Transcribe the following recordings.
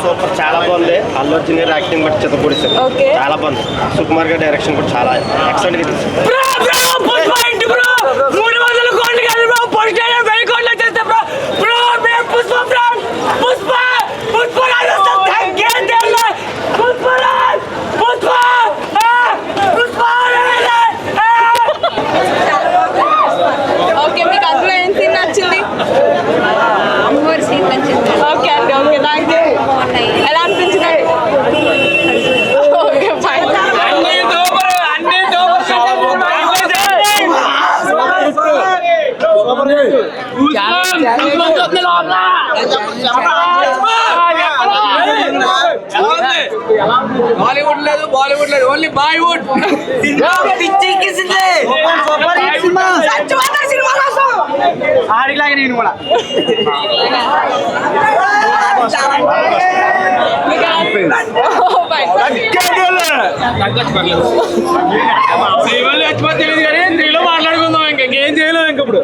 Super, చాలా బాగుంది. అల్లు అర్జున్ గారి యాక్టింగ్ బట్టి చిత్తపొడిస్తారు. చాలా బాగుంది. సుకుమార్ గారి డైరెక్షన్ కూడా చాలా ఎక్సలెంట్ గా తీశారు. బాలీవుడ్ లేదు, బాలీవుడ్ లేదు, ఓన్లీ బాలీవుడ్. ఆడిలాగా నేను కూడా తెలియదు కానీ త్రీలో మాట్లాడుకుందాం. ఇంకేం చేయలేము ఇంకప్పుడు.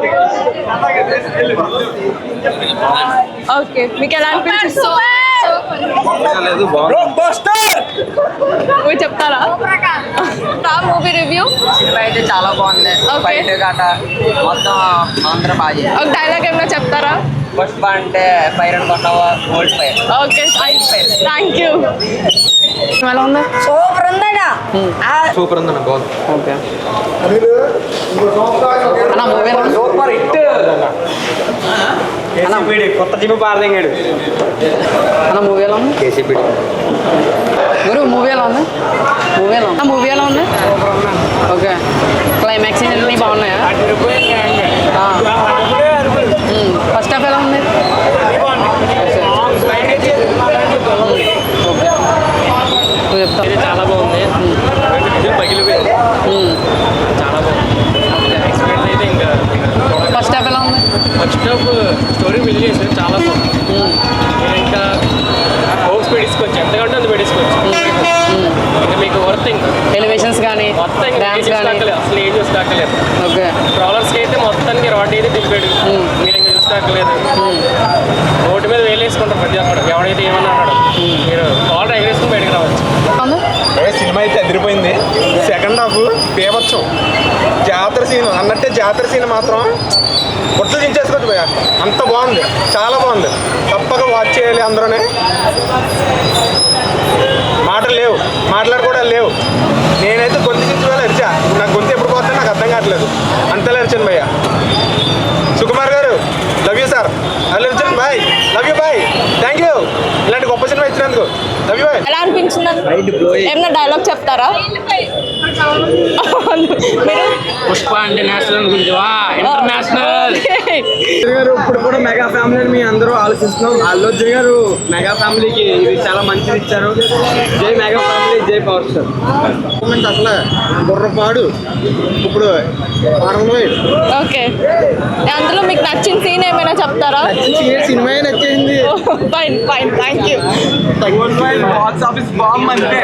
ఓకే, మీకు ఎలా అనిపించింది? చెప్తారా మూవీ రివ్యూ? అయితే చాలా బాగుంది. బయట గట మొత్తం అందరూ బాగా. ఒక డైలాగ్ ఏమైనా చెప్తారా? పుష్ప అంటే ఫైర్ అనుకుంటావా, old fire. Okay, thank you. ఎలా ఉంది? సూపర్ ఉందడా, సూపర్ ఉందన్న, బాగుంది. ఓకే అన్న, మూవీ సూపర్ హిట్. కొత్త జిమ్ పారదెంగాడు అన్న. మూవీ ఎలా ఉంది? కేసీపీడి గురు మూవీ ఎలా ఉంది? మూవీ ఎలా ఉంది? ఓకే, క్లైమాక్స్ అన్నీ బాగున్నాయా? ఫస్ట్ హాఫ్ ఎలా ఉంది? చాలా బాగుంది. పగిలిపోయింది, చాలా బాగుంది. ఎక్స్పీరియన్స్ అయితే ఇంకా. ఫస్ట్ హాఫ్ ఎలా ఉంది? ఫస్ట్ హాఫ్ స్టోరీ బిల్డ్ చేసి చాలా బాగుంది. ఇంకా హోప్స్ పెట్టించుకోవచ్చు, ఎంతకంటే అంత పెట్టించుకోవచ్చు. ఇంకా మీకు వర్త్ ఇంకా ఎలివేషన్స్ కానీ మొత్తం డాన్స్ కానీ అసలు ఏం చూసుకోక్కర్లేదు. ఓకే, ట్రాలర్స్కి అయితే మొత్తానికి రాడ్ అయితే దింపాడు. మీరు ఇంకా చూసుకోక్కర్లేదు. రోడ్డు మీద వేలేసుకుంటారు ప్రతి ఒక్కరు. ఎవడైతే ఏమన్నా అన్నాడు, మీరు కాల్ ఎగరేసుకుని బయటకు రావచ్చు. సినిమా అయితే అదిరిపోయింది. సెకండ్ హాఫ్ బేవచ్చు. జాతర సీన్ అన్నట్టే, జాతర సీన్ మాత్రం గుర్తు దించేసుకోవచ్చు భయ. అంత బాగుంది, చాలా బాగుంది. తప్పక వాచ్ చేయాలి అందరూనే. మాటలు లేవు, మాట్లాడుకోవడాలు లేవు. నేనైతే గొంతు చించుకోవాలి అరిచా. నాకు గొంతు ఎప్పుడు పోతే నాకు అర్థం కావట్లేదు. అంతలా అరిచాను భయ్య. సుకుమార్ గారు love you sir. Allu Arjun బాయ్, లవ్ యూ బాయ్, థ్యాంక్ యూ. ఇలాంటి గొప్ప సినిమా ఇచ్చినందుకు లవ్ యూ బాయ్. ఎలా అనిపించింది? ఏమన్నా డైలాగ్ చెప్తారా? మీరు పుష్ప అంటే నేషనల్ గురించి ఇంటర్నేషనల్ గారు ఇప్పుడు కూడా మెగా ఫ్యామిలీని మీ అందరూ ఆలోచిస్తున్నాం. అల్లు అర్జున్ గారు మెగా ఫ్యామిలీకి ఇది చాలా మంచిది ఇచ్చారు. జై మెగా ఫ్యామిలీ, జై పవర్ స్టార్. అసలు బుర్రపాడు ఇప్పుడు ఓకే, అందులో మీకు నచ్చిన సీన్ ఏమైనా చెప్తారా? సినిమా నచ్చింది. Fine, thank you. Box office bomb అంటే